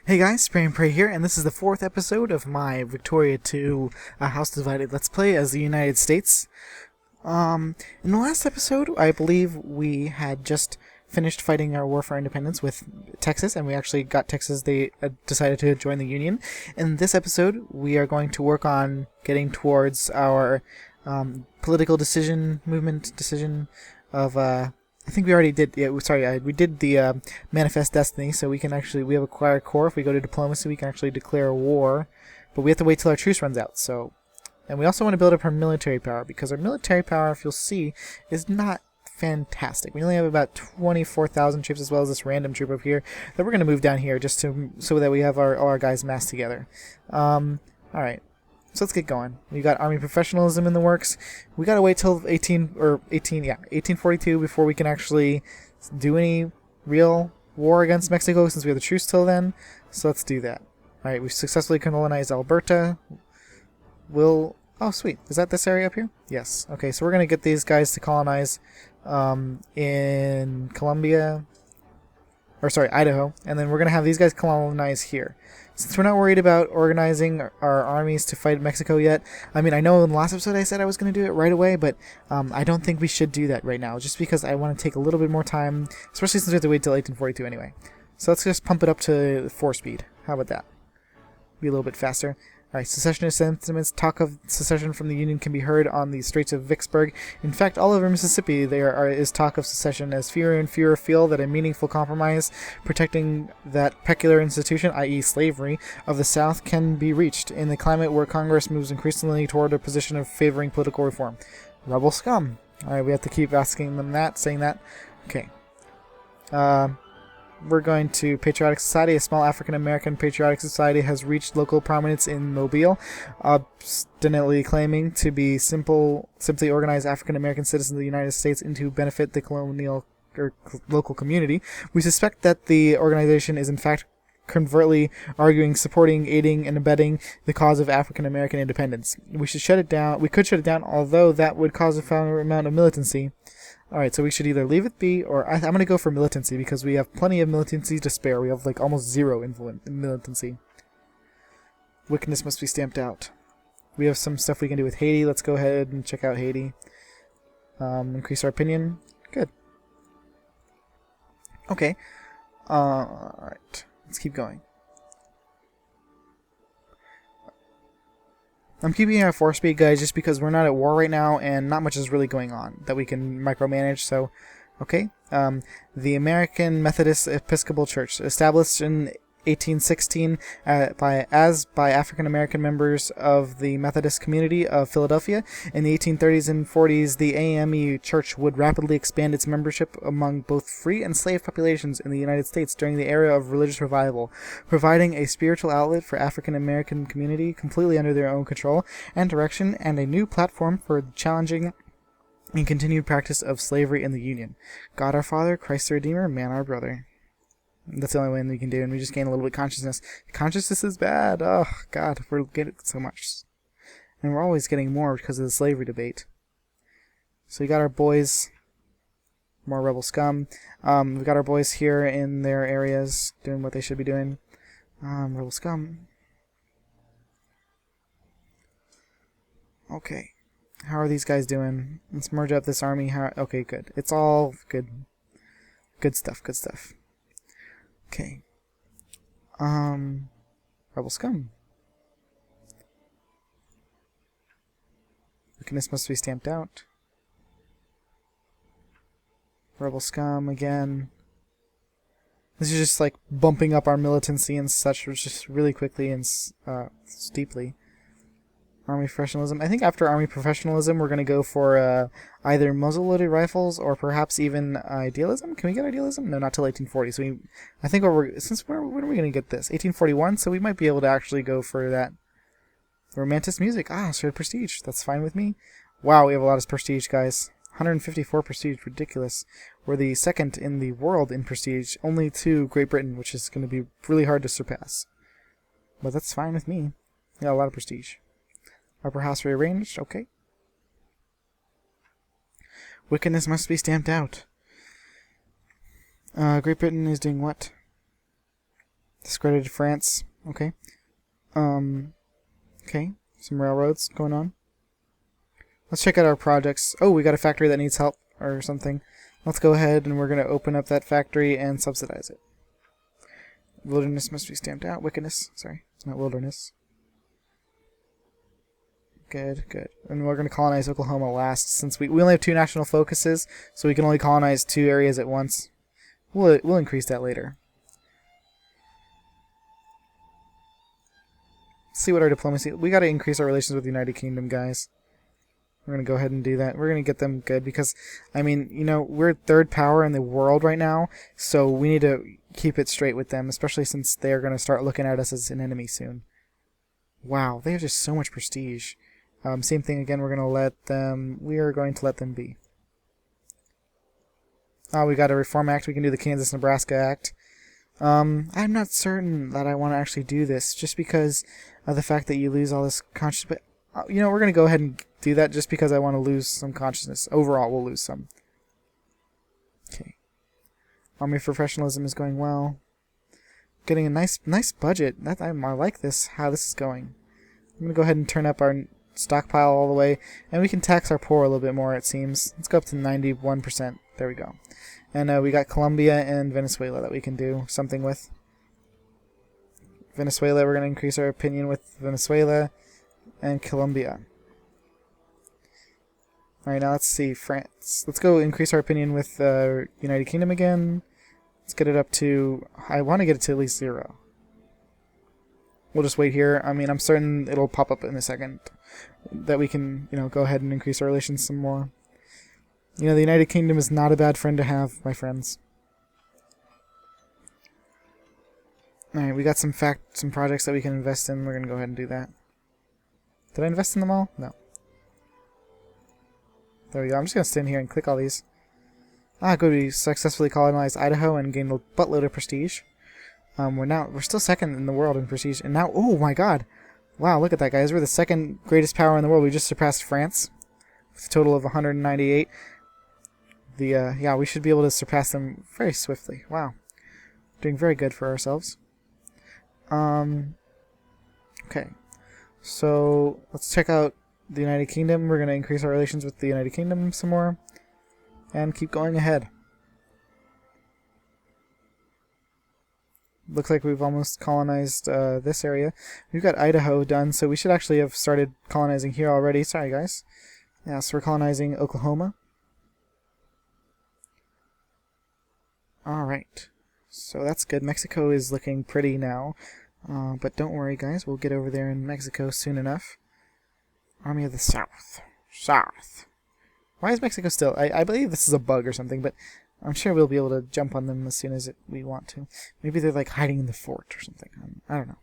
Hey guys, Spray and Pray here, and this is the fourth episode of my Victoria 2 House Divided Let's Play as the United States. In the last episode, I believe we had just finished fighting our war for independence with Texas, and we actually got Texas. They decided to join the Union. In this episode, we are going to work on getting towards our political decision of I think we already did. Yeah, sorry, we did the manifest destiny. So we have acquired core. If we go to diplomacy, we can actually declare a war, but we have to wait till our truce runs out. So, and we also want to build up our military power because our military power, if you'll see, is not fantastic. We only have about 24,000 troops, as well as this random troop up here that we're going to move down here just so that we have all our guys massed together. All right. So let's get going. We got army professionalism in the works. We gotta wait till 1842 before we can actually do any real war against Mexico, since we have the truce till then. So let's do that. All right, we've successfully colonized Alberta. Oh, sweet. Is that this area up here? Yes. Okay, so we're gonna get these guys to colonize in Idaho, and then we're gonna have these guys colonize here. Since we're not worried about organizing our armies to fight Mexico yet, I mean, I know in the last episode I said I was going to do it right away, but I don't think we should do that right now, just because I want to take a little bit more time, especially since we have to wait till 1842 anyway. So let's just pump it up to 4-speed. How about that? Be a little bit faster. Alright, secessionist sentiments, talk of secession from the Union can be heard on the Straits of Vicksburg. In fact, all over Mississippi there is talk of secession, as fewer and fewer feel that a meaningful compromise protecting that peculiar institution, i.e. slavery, of the South can be reached in the climate where Congress moves increasingly toward a position of favoring political reform. Rebel scum. Alright, we have to keep asking them that, saying that. Okay. We're going to Patriotic Society. A small African-American patriotic society has reached local prominence in Mobile, obstinately claiming to be simply organized African-American citizens of the United States into benefit the colonial or local community. We suspect that the organization is in fact covertly arguing, supporting, aiding, and abetting the cause of African-American independence. We should shut it down. We could shut it down, although that would cause a fair amount of militancy. Alright, so we should either leave it be, or I'm going to go for militancy, because we have plenty of militancy to spare. We have like almost zero militancy. Wickedness must be stamped out. We have some stuff we can do with Haiti. Let's go ahead and check out Haiti. Increase our opinion. Good. Okay. Alright, let's keep going. I'm keeping it at 4-speed, guys, just because we're not at war right now, and not much is really going on that we can micromanage, so, okay. The American Methodist Episcopal Church, established in 1816 by African-American members of the Methodist community of Philadelphia. In the 1830s and 40s, the AME Church would rapidly expand its membership among both free and slave populations in the United States during the era of religious revival, providing a spiritual outlet for African-American community completely under their own control and direction, and a new platform for challenging and continued practice of slavery in the Union. God our Father, Christ the Redeemer, man our brother. That's the only way we can do, and we just gain a little bit of consciousness. Consciousness is bad. Oh, God, we're getting so much. And we're always getting more because of the slavery debate. So we got our boys, more rebel scum. We got our boys here in their areas, doing what they should be doing. Rebel scum. Okay. How are these guys doing? Let's merge up this army. Okay, good. It's all good. Good stuff, good stuff. Okay. Rebel scum. Wickedness must be stamped out. Rebel scum again. This is just like bumping up our militancy and such, just really quickly and steeply. Army professionalism. I think after army professionalism, we're going to go for either muzzle-loaded rifles or perhaps even idealism. Can we get idealism? No, not till 1840. So I think when are we going to get this? 1841. So we might be able to actually go for that. Romantic music. So prestige. That's fine with me. Wow, we have a lot of prestige, guys. 154 prestige. Ridiculous. We're the second in the world in prestige, only to Great Britain, which is going to be really hard to surpass. But that's fine with me. We got a lot of prestige. Upper house rearranged, okay. Wickedness must be stamped out. Great Britain is doing what? Discredited France. Okay. Okay. Some railroads going on. Let's check out our projects. Oh, we got a factory that needs help or something. Let's go ahead and we're going to open up that factory and subsidize it. Wilderness must be stamped out. Wickedness. Sorry, it's not wilderness. Good, good. And we're going to colonize Oklahoma last, since we only have 2 national focuses, so we can only colonize 2 areas at once. We'll increase that later. Let's see what our diplomacy... We got to increase our relations with the United Kingdom, guys. We're going to go ahead and do that. We're going to get them good because, I mean, you know, we're 3rd power in the world right now, so we need to keep it straight with them, especially since they're going to start looking at us as an enemy soon. Wow, they have just so much prestige. Same thing again, we are going to let them be. We got a Reform Act, we can do the Kansas-Nebraska Act. I'm not certain that I want to actually do this, just because of the fact that you lose all this consciousness, but, you know, we're going to go ahead and do that just because I want to lose some consciousness. Overall, we'll lose some. Okay. Army professionalism is going well. Getting a nice budget. I like this, how this is going. I'm going to go ahead and turn up our stockpile all the way, and we can tax our poor a little bit more, it seems. Let's go up to 91%. There we go. And we got Colombia and Venezuela that we can do something with. Venezuela, we're going to increase our opinion with Venezuela and Colombia. Alright, now let's see, France. Let's go increase our opinion with United Kingdom again. Let's get it up to... I want to get it to at least 0. We'll just wait here. I mean, I'm certain it'll pop up in a second that we can, you know, go ahead and increase our relations some more. You know, the United Kingdom is not a bad friend to have, my friends. Alright, we got some projects that we can invest in. We're going to go ahead and do that. Did I invest in them all? No. There we go. I'm just going to stand here and click all these. Good. We successfully colonized Idaho and gained a buttload of prestige. We're still 2nd in the world in prestige. And now, oh my god. Wow, look at that, guys. We're the 2nd greatest power in the world. We just surpassed France with a total of 198. Yeah, we should be able to surpass them very swiftly. Wow. Doing very good for ourselves. Okay. So, let's check out the United Kingdom. We're going to increase our relations with the United Kingdom some more. And keep going ahead. Looks like we've almost colonized this area. We've got Idaho done, so we should actually have started colonizing here already. Sorry, guys. Yeah, so we're colonizing Oklahoma. Alright. So that's good. Mexico is looking pretty now. But don't worry, guys. We'll get over there in Mexico soon enough. Army of the South. South. Why is Mexico still? I believe this is a bug or something, but I'm sure we'll be able to jump on them as soon as we want to. Maybe they're like hiding in the fort or something. I don't know.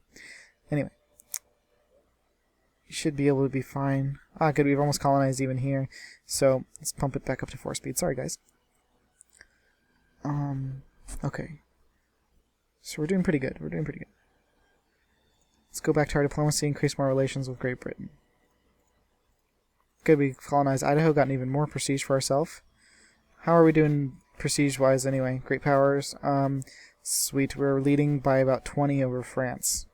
Anyway. You should be able to be fine. Good. We've almost colonized even here. So, let's pump it back up to 4 speed. Sorry, guys. Okay. So we're doing pretty good. We're doing pretty good. Let's go back to our diplomacy, increase more relations with Great Britain. Good, we colonized Idaho, gotten even more prestige for ourselves. How are we doing prestige-wise anyway? Great powers. Sweet, we're leading by about 20 over France.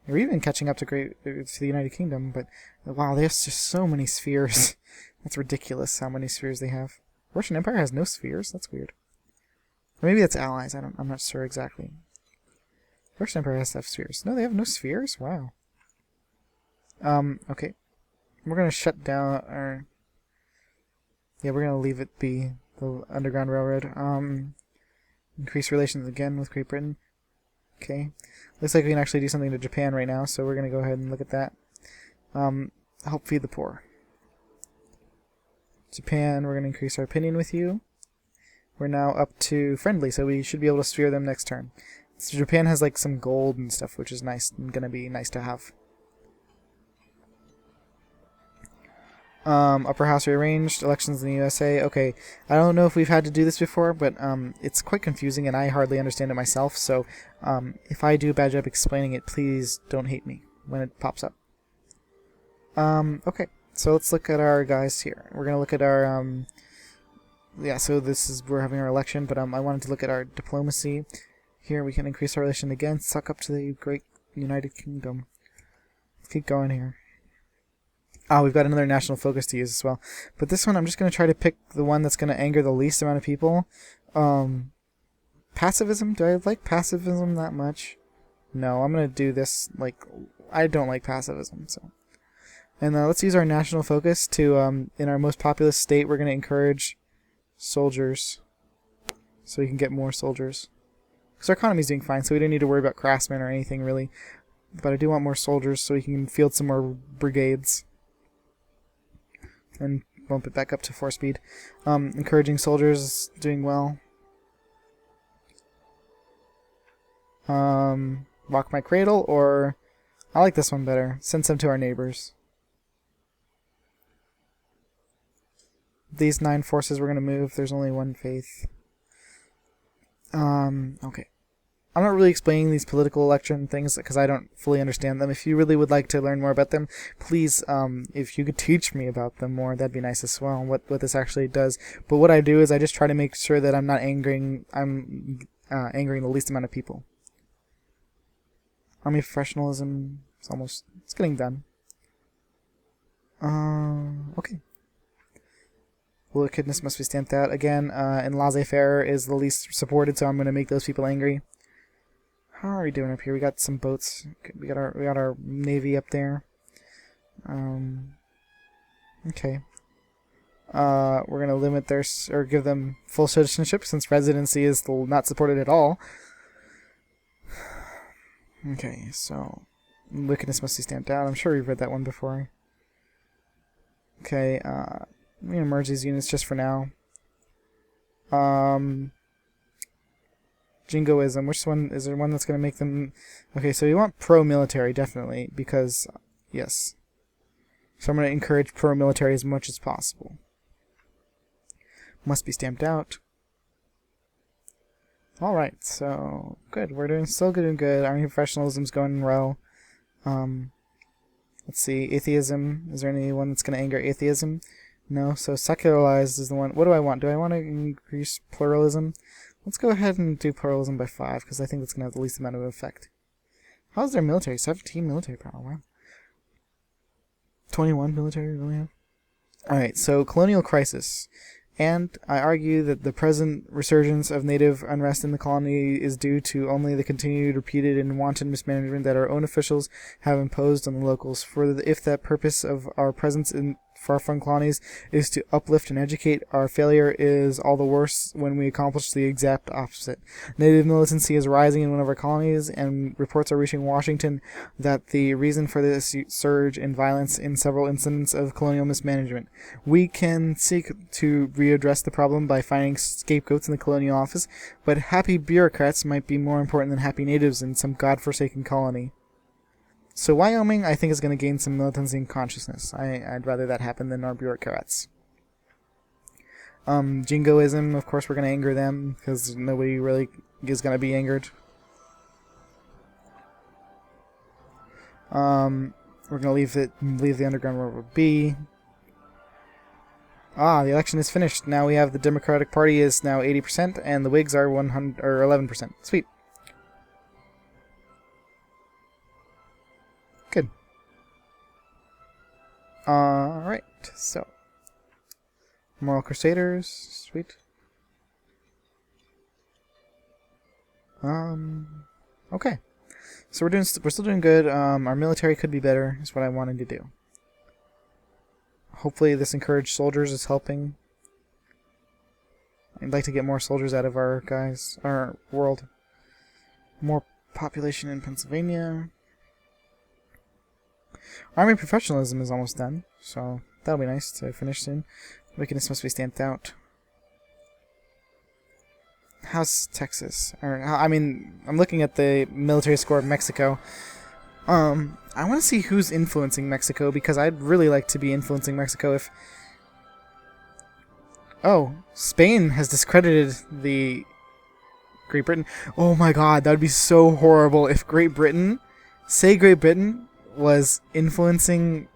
We're even catching up to the United Kingdom, but wow, there's just so many spheres. That's ridiculous how many spheres they have. Russian Empire has no spheres? That's weird. Or maybe that's allies. I'm not sure exactly. Russian Empire has to have spheres. No, they have no spheres? Wow. Okay. We're gonna shut down our... Yeah, we're gonna leave it be, the Underground Railroad. Increase relations again with Great Britain. Okay. Looks like we can actually do something to Japan right now, so we're gonna go ahead and look at that. Help feed the poor. Japan, we're gonna increase our opinion with you. We're now up to friendly, so we should be able to sphere them next turn. So Japan has like some gold and stuff, which is nice and gonna be nice to have. Upper House rearranged, elections in the USA. Okay, I don't know if we've had to do this before, but it's quite confusing and I hardly understand it myself, so if I do a bad job explaining it, please don't hate me when it pops up. Okay, so let's look at our guys here. We're gonna look at our, yeah, so we're having our election, but I wanted to look at our diplomacy Here we can increase our relation again, suck up to the great United Kingdom. Let's keep going here. Oh, we've got another national focus to use as well. But this one, I'm just going to try to pick the one that's going to anger the least amount of people. Pacifism? Do I like pacifism that much? No, I'm going to do this, like, I don't like pacifism, so. And let's use our national focus to, in our most populous state, we're going to encourage soldiers. So we can get more soldiers. Because our economy's doing fine, so we don't need to worry about craftsmen or anything, really. But I do want more soldiers so we can field some more brigades. And bump it back up to 4 speed. Encouraging soldiers is doing well. Rock my cradle, or I like this one better. Send some to our neighbors. These 9 forces we're going to move. There's only 1 faith. Okay. I'm not really explaining these political election things because I don't fully understand them. If you really would like to learn more about them, please, if you could teach me about them more, that'd be nice as well, what this actually does. But what I do is I just try to make sure that I'm not angering the least amount of people. Army professionalism is it's getting done. Okay. Wickedness must be stamped out. Again, and laissez-faire is the least supported, so I'm going to make those people angry. How are we doing up here? We got some boats. We got our navy up there. Okay. We're going to limit their, or give them full citizenship since residency is not supported at all. Okay, so wickedness must be stamped out. I'm sure we've read that one before. Okay, I'm going to merge these units just for now. Jingoism, which one is there one that's going to make them... Okay, so you want pro-military, definitely, because, yes. So I'm going to encourage pro-military as much as possible. Must be stamped out. Alright, so, good. We're still doing good. Army professionalism's going well. Let's see, atheism. Is there anyone that's going to anger atheism? No, so secularized is the one. What do I want? Do I want to increase pluralism? Let's go ahead and do pluralism by 5, because I think that's going to have the least amount of effect. How's their military? 17 military power, wow. 21 military, really have? Alright, so colonial crisis. And I argue that the present resurgence of native unrest in the colony is due to only the continued, repeated, and wanton mismanagement that our own officials have imposed on the locals. If that purpose of our presence in far-flung colonies is to uplift and educate, our failure is all the worse when we accomplish the exact opposite. Native militancy is rising in one of our colonies, and reports are reaching Washington that the reason for this surge in violence in several incidents of colonial mismanagement. We can seek to readdress the problem by finding scapegoats in the colonial office, but happy bureaucrats might be more important than happy natives in some godforsaken colony. So Wyoming, I think, is going to gain some militancy and consciousness. I'd rather that happen than our bureaucrats. Jingoism, of course, we're going to anger them, because nobody really is going to be angered. We're going to leave the Underground Railroad be. Ah, the election is finished. Now we have the Democratic Party is now 80%, and the Whigs are 11%. Sweet. Good. Alright, so. Moral Crusaders, sweet. Okay. So we're still doing good. Our military could be better, is what I wanted to do. Hopefully this encouraged soldiers is helping. I'd like to get more soldiers out of our world. More population in Pennsylvania. Army professionalism is almost done, so that'll be nice to finish soon. Wickedness must be stamped out. How's Texas? I'm looking at the military score of Mexico. I want to see who's influencing Mexico, because I'd really like to be influencing Mexico if... Oh, Spain has discredited the Great Britain. Oh my god, that would be so horrible if Great Britain was influencing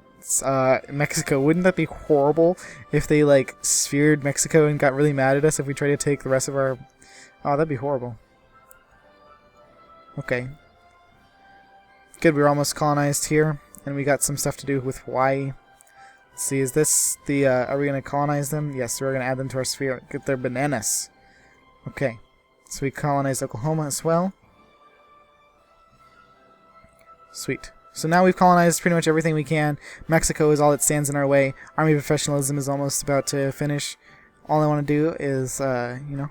Mexico. Wouldn't that be horrible if they, like, sphered Mexico and got really mad at us if we try to take the rest of our... Oh, that'd be horrible. Okay. Good, we're almost colonized here, and we got some stuff to do with Hawaii. Let's see, is this the, are we going to colonize them? Yes, we're going to add them to our sphere. Get their bananas. Okay. So we colonized Oklahoma as well. Sweet. So now we've colonized pretty much everything we can. Mexico is all that stands in our way. Army professionalism is almost about to finish. All I want to do is, you know,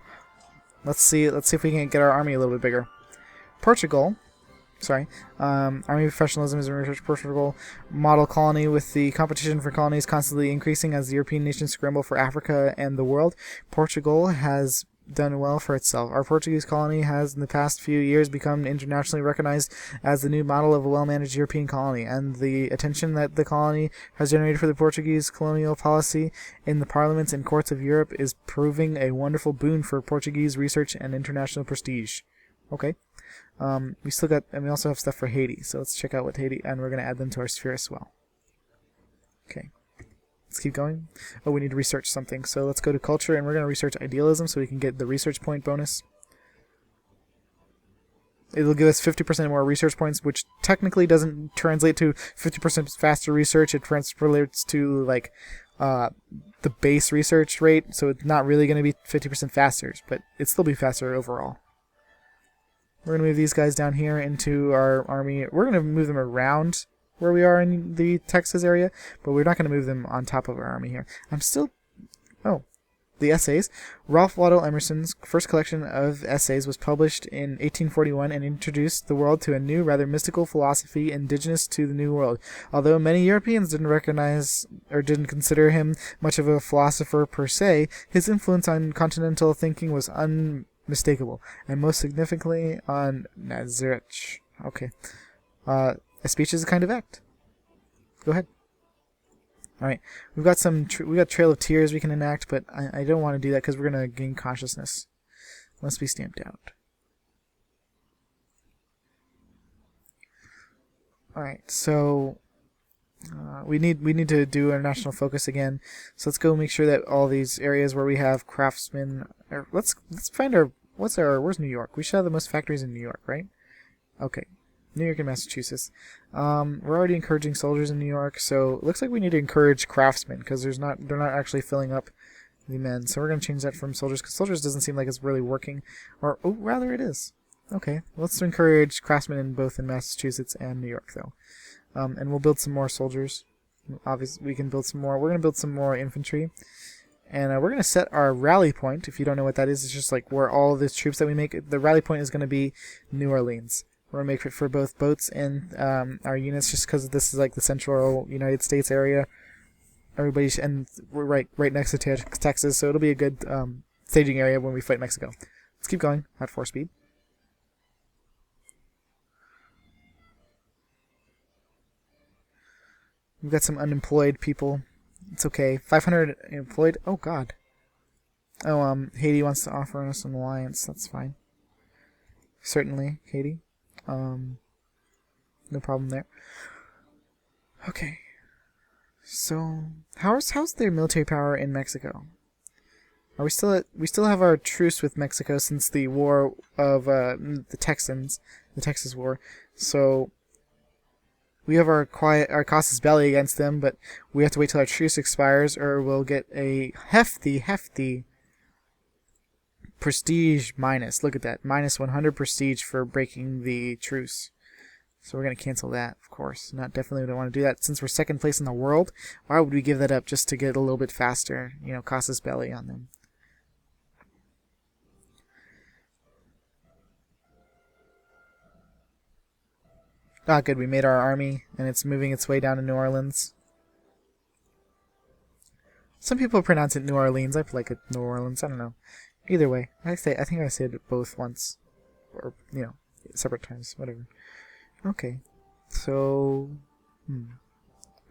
let's see if we can get our army a little bit bigger. Portugal, sorry, army professionalism is in research. Portugal model colony with the competition for colonies constantly increasing as the European nations scramble for Africa and the world. Portugal has done well for itself. Our Portuguese colony has in the past few years become internationally recognized as the new model of a well-managed European colony, and the attention that the colony has generated for the Portuguese colonial policy in the parliaments and courts of Europe is proving a wonderful boon for Portuguese research and international prestige. Okay. We still got, and we also have stuff for Haiti, so let's check out what Haiti, and we're going to add them to our sphere as well. Okay. Let's keep going. Oh, we need to research something. So let's go to culture, and we're going to research idealism so we can get the research point bonus. It'll give us 50% more research points, which technically doesn't translate to 50% faster research. It translates to, like, the base research rate, so it's not really going to be 50% faster, but it'll still be faster overall. We're going to move these guys down here into our army. We're going to move them around where we are in the Texas area, but we're not going to move them on top of our army here. Oh, the essays. Ralph Waldo Emerson's first collection of essays was published in 1841 and introduced the world to a new, rather mystical philosophy indigenous to the New World. Although many Europeans didn't recognize or didn't consider him much of a philosopher per se, his influence on continental thinking was unmistakable, and most significantly on Nazareth. Okay. A speech is a kind of act. Go ahead. All right, we've got Trail of Tears we can enact, but I don't want to do that because we're gonna gain consciousness. Must be stamped out. All right, so we need to do our national focus again. So let's go make sure that all these areas where we have craftsmen. Or let's find our where's New York? We should have the most factories in New York, right? Okay. New York and Massachusetts. We're already encouraging soldiers in New York, so it looks like we need to encourage craftsmen because they're not actually filling up the men. So we're going to change that from soldiers because soldiers doesn't seem like it's really working, or rather it is. Okay, let's encourage craftsmen in both in Massachusetts and New York though, and we'll build some more soldiers. Obviously, we can build some more. We're going to build some more infantry. And we're going to set our rally point. If you don't know what that is, it's just like where all of these troops that we make. The rally point is going to be New Orleans. We're going to make it for both boats and our units just because this is like the central United States area. And we're right next to Texas, so it'll be a good staging area when we fight Mexico. Let's keep going at 4 speed. We've got some unemployed people. It's okay. 500 employed. Oh, God. Oh, Haiti wants to offer us an alliance. That's fine. Certainly, Haiti. No problem there. Okay. So, how's their military power in Mexico? Are we still have our truce with Mexico since the war of the Texans, the Texas War. So we have our casus belli against them, but we have to wait till our truce expires, or we'll get a hefty prestige minus. Look at that, minus 100 prestige for breaking the truce. So we're going to cancel that, of course. Definitely don't want to do that. Since we're second place in the world, why would we give that up just to get a little bit faster, casus belli on them? Ah, good, we made our army, and it's moving its way down to New Orleans. Some people pronounce it New Orleans. I like it New Orleans. I don't know. Either way, I think I said it both once, or separate times, whatever. Okay, so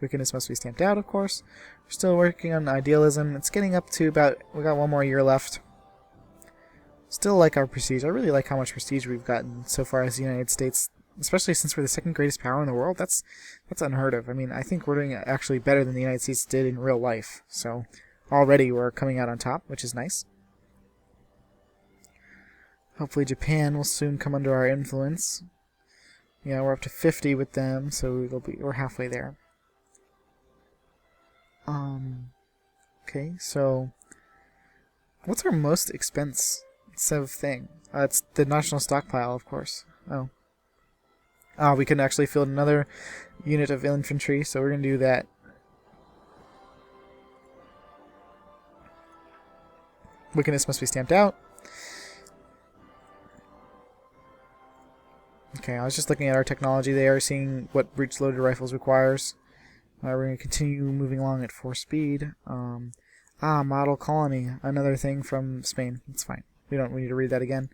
wickedness must be stamped out, of course. We're still working on idealism. It's getting up to we got 1 more year left. Still like our prestige. I really like how much prestige we've gotten so far as the United States, especially since we're the second greatest power in the world. That's unheard of. I mean, I think we're doing actually better than the United States did in real life. So already we're coming out on top, which is nice. Hopefully Japan will soon come under our influence. Yeah, we're up to 50 with them, so we're halfway there. Okay, so what's our most expensive thing? It's the national stockpile, of course. Oh. We can actually field another unit of infantry, so we're going to do that. Wickedness must be stamped out. Okay, I was just looking at our technology there, seeing what breech-loaded rifles requires. We're going to continue moving along at 4 speed. Model colony, another thing from Spain. It's fine. We need to read that again.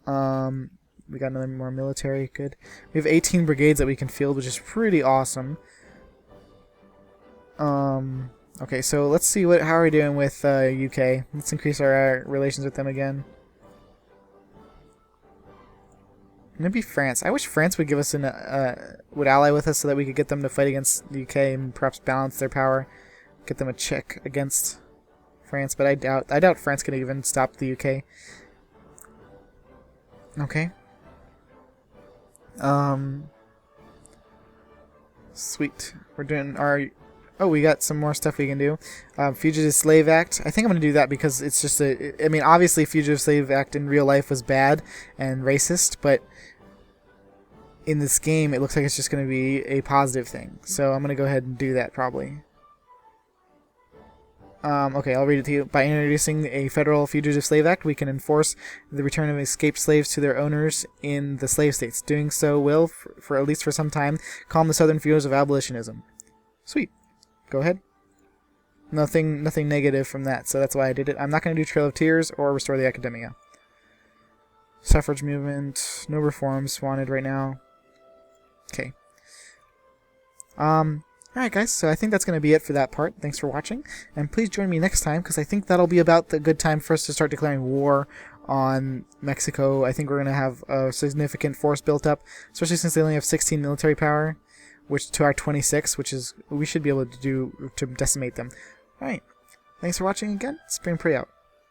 We got another more military. Good. We have 18 brigades that we can field, which is pretty awesome. Okay, so let's see how are we doing with UK. Let's increase our relations with them again. Maybe France. I wish France would give us would ally with us so that we could get them to fight against the UK and perhaps balance their power, get them a check against France. But I doubt France can even stop the UK. Okay. Sweet. We're doing our. Oh, we got some more stuff we can do. Fugitive Slave Act. I think I'm going to do that because it's just I mean, obviously, Fugitive Slave Act in real life was bad and racist, but in this game, it looks like it's just going to be a positive thing. So I'm going to go ahead and do that probably. Okay, I'll read it to you. By introducing a federal Fugitive Slave Act, we can enforce the return of escaped slaves to their owners in the slave states. Doing so will, for at least for some time, calm the southern fears of abolitionism. Sweet. Go ahead. Nothing negative from that, so that's why I did it. I'm not going to do Trail of Tears or Restore the Academia. Suffrage movement. No reforms wanted right now. Okay. Alright guys, so I think that's going to be it for that part. Thanks for watching, and please join me next time, because I think that'll be about the good time for us to start declaring war on Mexico. I think we're going to have a significant force built up, especially since they only have 16 military power, which to our 26, which is we should be able to do to decimate them. Alright, thanks for watching again. Spring Pre out.